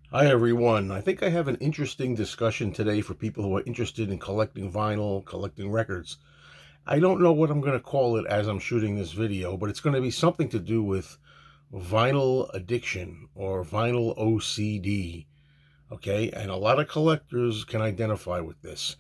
Hi everyone. I think I have an interesting discussion today for people who are interested in collecting vinyl, collecting records. I don't know what I'm going to call it as I'm shooting this video, but it's going to be something to do with vinyl addiction or vinyl OCD. Okay, and a lot of collectors can identify with this.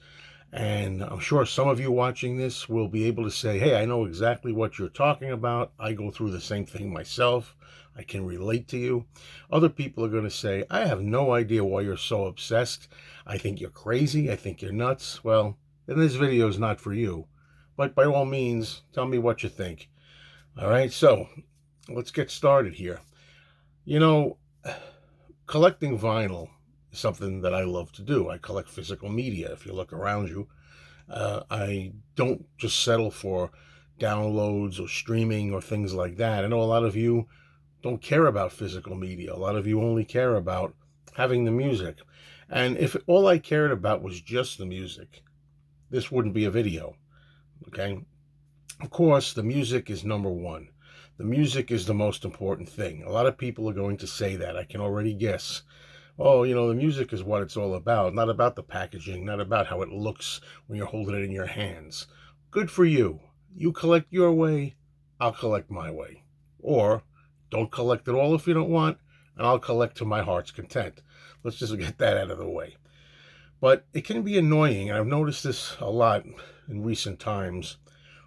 And I'm sure some of you watching this will be able to say, hey, I know exactly what you're talking about. I go through the same thing myself. I can relate to you. Other people are going to say, I have no idea why you're so obsessed. I think you're crazy. I think you're nuts. Well, then this video is not for you. But by all means, tell me what you think. All right, so let's get started here. You know, collecting vinyl is something that I love to do. I collect physical media. If you look around you, I don't just settle for downloads or streaming or things like that. I know a lot of you don't care about physical media. A lot of you only care about having the music. And if all I cared about was just the music, this wouldn't be a video. Okay. Of course, the music is number one. The music is the most important thing. A lot of people are going to say that. I can already guess. Oh, the music is what it's all about, not about the packaging, not about how it looks when you're holding it in your hands. Good for you. You collect your way, I'll collect my way. Or don't collect at all if you don't want, and I'll collect to my heart's content. Let's just get that out of the way. But it can be annoying, and I've noticed this a lot in recent times,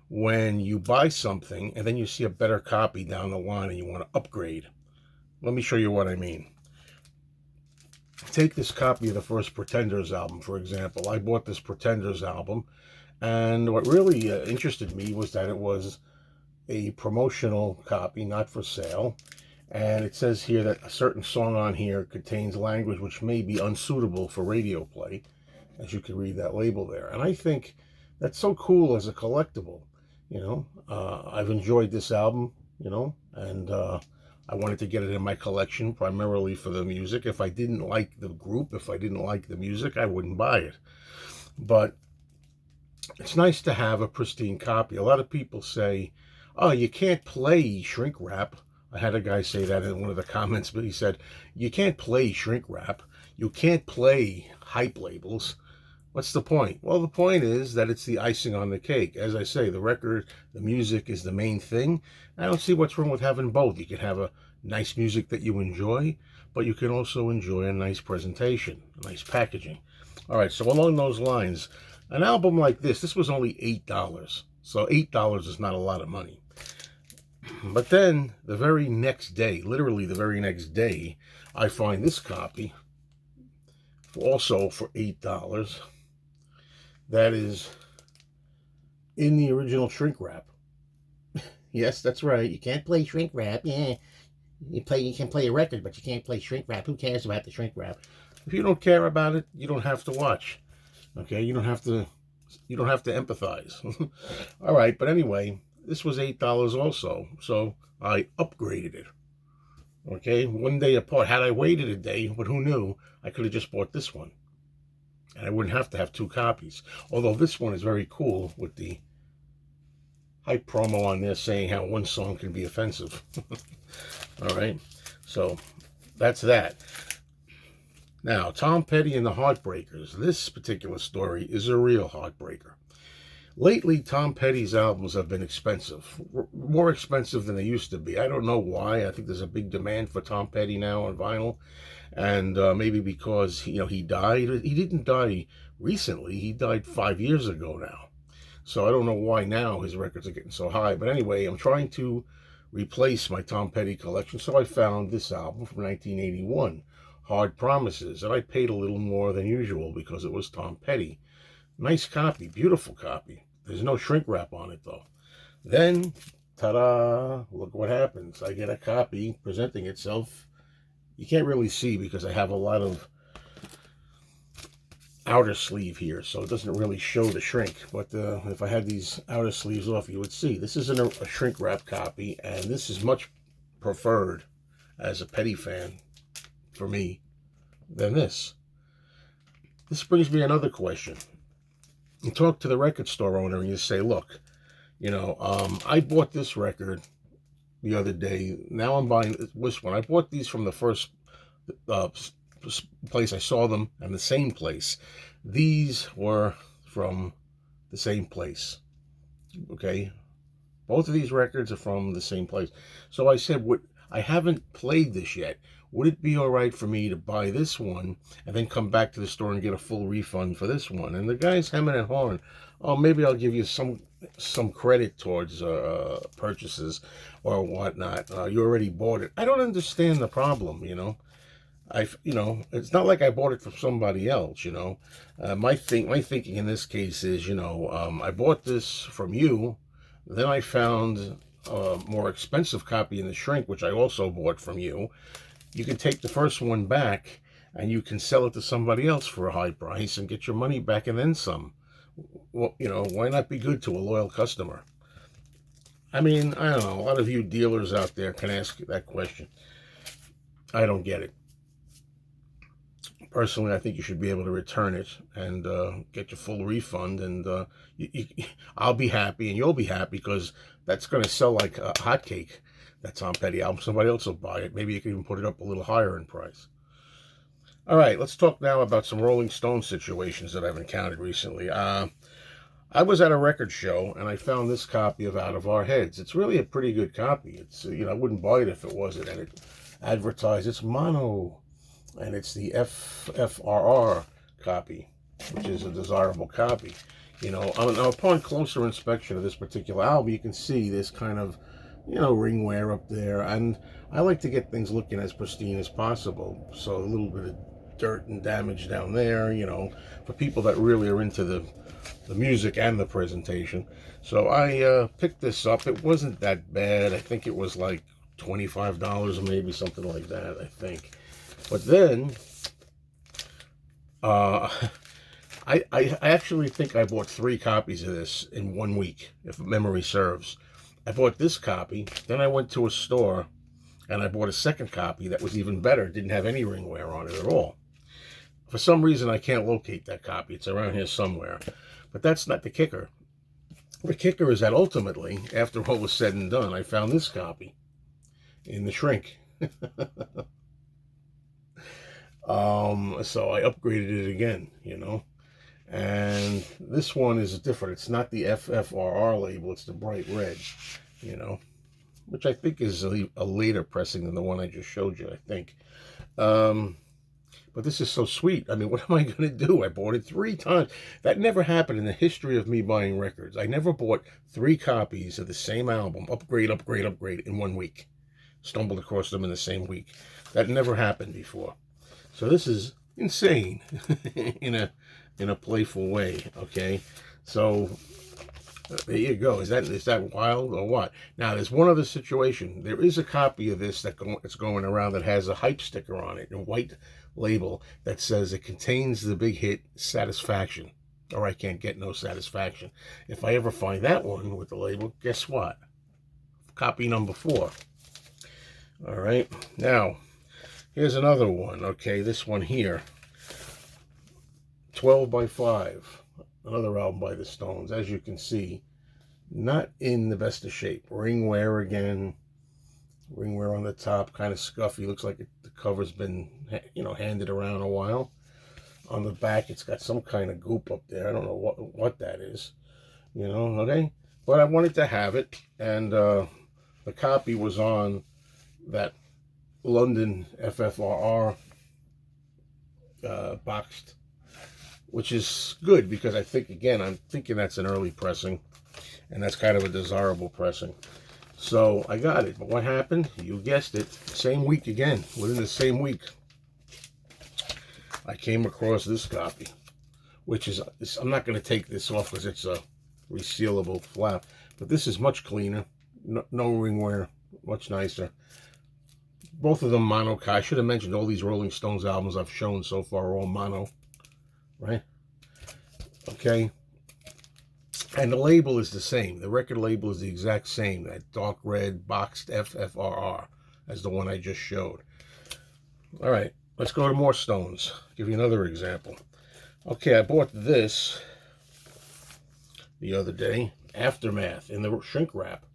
when you buy something and then you see a better copy down the line and you want to upgrade. Let me show you what I mean. Take this copy of the first Pretenders album, for example. I bought this Pretenders album, and what really interested me was that it was a promotional copy, not for sale. And it says here that a certain song on here contains language which may be unsuitable for radio play, as you can read that label there. And I think that's so cool as a collectible. I've enjoyed this album, and I wanted to get it in my collection primarily for the music. If I didn't like the group, if I didn't like the music, I wouldn't buy it. But it's nice to have a pristine copy. A lot of people say, oh, you can't play shrink wrap. I had a guy say that in one of the comments, but he said, you can't play shrink wrap. You can't play hype labels. What's the point? Well, the point is that it's the icing on the cake. As I say, the record, the music is the main thing. I don't see what's wrong with having both. You can have a nice music that you enjoy, but you can also enjoy a nice presentation, a nice packaging. All right, so along those lines, an album like this was only $8. So $8 is not a lot of money. But then the very next day, literally the very next day, I find this copy also for $8. That is in the original shrink wrap. Yes, that's right. You can't play shrink wrap. Yeah, you can play a record, but you can't play shrink wrap. Who cares about the shrink wrap? If you don't care about it, you don't have to watch. Okay, you don't have to empathize. All right, but anyway, this was $8 also, so I upgraded it. Okay, one day apart. Had I waited a day, but who knew, I could have just bought this one. And I wouldn't have to have two copies. Although this one is very cool with the hype promo on there saying how one song can be offensive. All right, so that's that. Now, Tom Petty and the Heartbreakers. This particular story is a real heartbreaker. Lately, Tom Petty's albums have been expensive, more expensive than they used to be. I don't know why. I think there's a big demand for Tom Petty now on vinyl, and maybe because he died. He didn't die recently. He died 5 years ago now. So I don't know why now his records are getting so high. But anyway, I'm trying to replace my Tom Petty collection, so I found this album from 1981, Hard Promises, and I paid a little more than usual because it was Tom Petty. Nice copy, beautiful copy. There's no shrink wrap on it though. Then, ta-da, look what happens. I get a copy presenting itself. You can't really see because I have a lot of outer sleeve here, so it doesn't really show the shrink. But if I had these outer sleeves off, you would see. This isn't a shrink wrap copy, and this is much preferred as a Petty fan for me than this. This brings me another question. You talk to the record store owner and you say, look, I bought this record the other day. Now I'm buying this one. I bought these from the first place I saw them, and the same place. These were from the same place. Okay, both of these records are from the same place. So I said, "What? I haven't played this yet. Would it be all right for me to buy this one and then come back to the store and get a full refund for this one?" And the guy's hemming and hawing. "Oh, maybe I'll give you some credit towards purchases or whatnot. You already bought it." I don't understand the problem. It's not like I bought it from somebody else. My thinking in this case is, I bought this from you, then I found a more expensive copy in the shrink, which I also bought from you. You can take the first one back, and you can sell it to somebody else for a high price and get your money back and then some. Well, why not be good to a loyal customer? I mean, I don't know. A lot of you dealers out there can ask that question. I don't get it. Personally, I think you should be able to return it and get your full refund, and I'll be happy and you'll be happy, because that's going to sell like a hotcake. That Tom Petty album. Somebody else will buy it. Maybe you can even put it up a little higher in price. All right, let's talk now about some Rolling Stone situations that I've encountered recently. I was at a record show and I found this copy of Out of Our Heads. It's really a pretty good copy. It's I wouldn't buy it if it wasn't. And it advertised it's mono, and it's the FFRR copy, which is a desirable copy. Upon closer inspection of this particular album, you can see this kind of ringware up there, and I like to get things looking as pristine as possible. So a little bit of dirt and damage down there, for people that really are into the music and the presentation. So I picked this up. It wasn't that bad. I think it was like $25 or maybe something like that, I think. But then I actually think I bought 3 copies of this in 1 week, if memory serves. I bought this copy, then I went to a store and I bought a second copy that was even better. It didn't have any ringware on it at all. For some reason, I can't locate that copy. It's around here somewhere. But that's not the kicker. The kicker is that ultimately, after all was said and done, I found this copy in the shrink. So I upgraded it again, And this one is different. It's not the FFRR label. It's the bright red, which I think is a later pressing than the one I just showed you, I think. But this is so sweet. I mean, what am I going to do? I bought it 3 times. That never happened in the history of me buying records. I never bought 3 copies of the same album, upgrade, in 1 week. Stumbled across them in the same week. That never happened before. So this is insane in a playful way, okay? So there you go. Is that wild or what? Now, there's one other situation. There is a copy of this that's going around that has a hype sticker on it, a white label that says it contains the big hit Satisfaction, or I Can't Get No Satisfaction. If I ever find that one with the label, guess what? Copy number 4. All right. Now, here's another one. Okay, this one here. 12 by 5. Another album by the Stones. As you can see, not in the best of shape. Ringware again. Ringware on the top, kind of scuffy. Looks like the cover's been, handed around a while. On the back, it's got some kind of goop up there. I don't know what that is. Okay? But I wanted to have it, and the copy was on that London FFRR boxed, which is good because I'm thinking that's an early pressing, and that's kind of a desirable pressing. So I got it. But what happened? You guessed it. Same week again. Within the same week, I came across this copy, which is, I'm not going to take this off because it's a resealable flap, but this is much cleaner. No ringware. Much nicer. Both of them mono. I should have mentioned all these Rolling Stones albums I've shown so far are all mono. Right? Okay. And the label is the same. The record label is the exact same. That dark red boxed FFRR as the one I just showed. All right. Let's go to more Stones. Give you another example. Okay, I bought this the other day. Aftermath in the shrink wrap.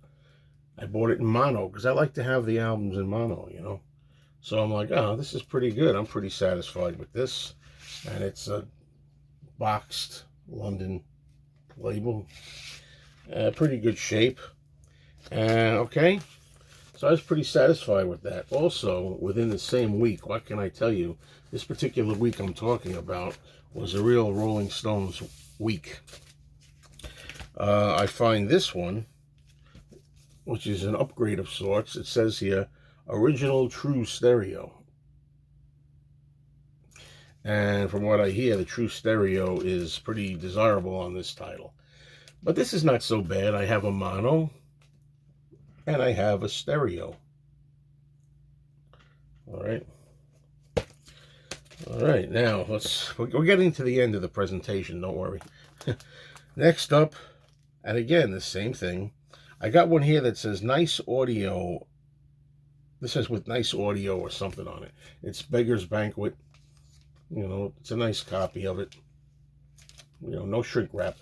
I bought it in mono because I like to have the albums in mono, So I'm like, oh, this is pretty good. I'm pretty satisfied with this. And it's a boxed London label. Pretty good shape. And okay, so I was pretty satisfied with that. Also, within the same week, what can I tell you? This particular week I'm talking about was a real Rolling Stones week. I find this one, which is an upgrade of sorts. It says here, original true stereo. And from what I hear, the true stereo is pretty desirable on this title. But this is not so bad. I have a mono and I have a stereo. All right, now we're getting to the end of the presentation, don't worry. Next up, and again, the same thing. I got one here that says nice audio. This says with nice audio or something on it. It's Beggar's Banquet. You know, it's a nice copy of it. You know, no shrink wrap.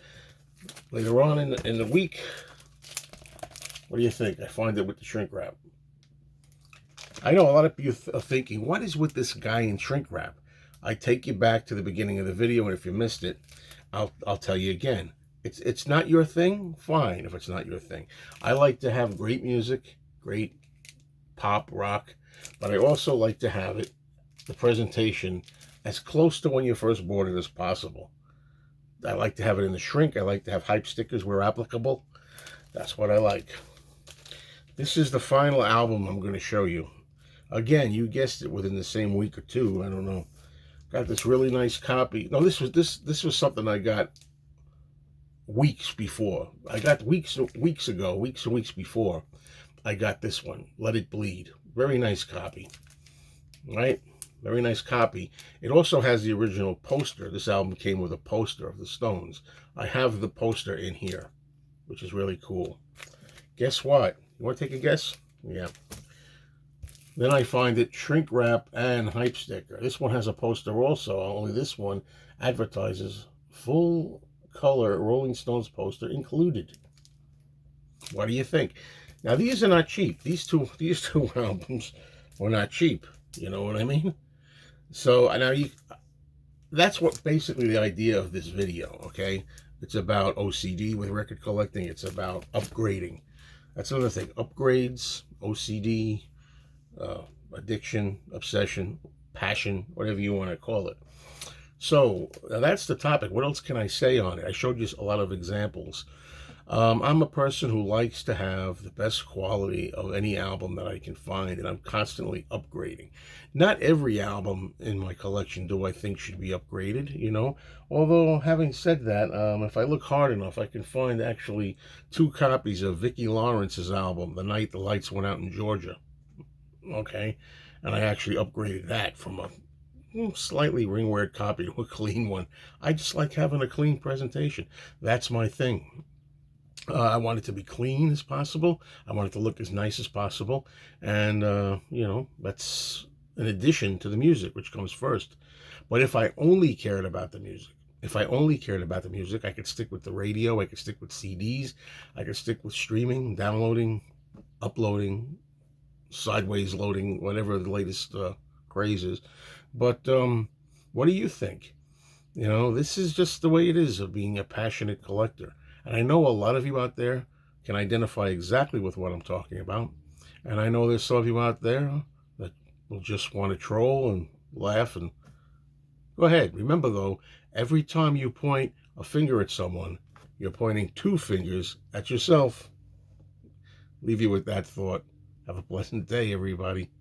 Later on in the week, what do you think? I find it with the shrink wrap. I know a lot of you are thinking, what is with this guy in shrink wrap? I take you back to the beginning of the video, and if you missed it, I'll tell you again. It's not your thing? Fine, if it's not your thing. I like to have great music, great pop, rock, but I also like to have it, the presentation, as close to when you first bought it as possible. I like to have it in the shrink. I like to have hype stickers where applicable. That's what I like. This is the final album I'm going to show you. Again, you guessed it, within the same week or two. I don't know. Got this really nice copy. No, this was something I got weeks before. I got weeks and weeks before. I got this one, Let It Bleed. Very nice copy. Right? Very nice copy. It also has the original poster. This album came with a poster of the Stones. I have the poster in here, which is really cool. Guess what? You want to take a guess? Yeah. Then I find it shrink wrap and hype sticker. This one has a poster also, only this one advertises full color Rolling Stones poster included. What do you think? Now, these are not cheap. These two albums were not cheap. You know what I mean? So now that's what basically the idea of this video, okay? It's about OCD with record collecting. It's about upgrading. That's another thing. Upgrades, OCD, addiction, obsession, passion, whatever you want to call it. So that's the topic. What else can I say on it? I showed you a lot of examples. I'm a person who likes to have the best quality of any album that I can find, and I'm constantly upgrading. Not every album in my collection do I think should be upgraded, you know. Although, having said that, if I look hard enough, I can find actually 2 copies of Vicki Lawrence's album, The Night the Lights Went Out in Georgia. Okay, and I actually upgraded that from a slightly ring-weared copy to a clean one. I just like having a clean presentation. That's my thing. I want it to be clean as possible. I want it to look as nice as possible. And, you know, that's an addition to the music, which comes first. But if I only cared about the music, I could stick with the radio. I could stick with CDs. I could stick with streaming, downloading, uploading, sideways loading, whatever the latest craze is. But what do you think? You know, this is just the way it is of being a passionate collector. And I know a lot of you out there can identify exactly with what I'm talking about. And I know there's some of you out there that will just want to troll and laugh. And go ahead. Remember, though, every time you point a finger at someone, you're pointing 2 fingers at yourself. Leave you with that thought. Have a pleasant day, everybody.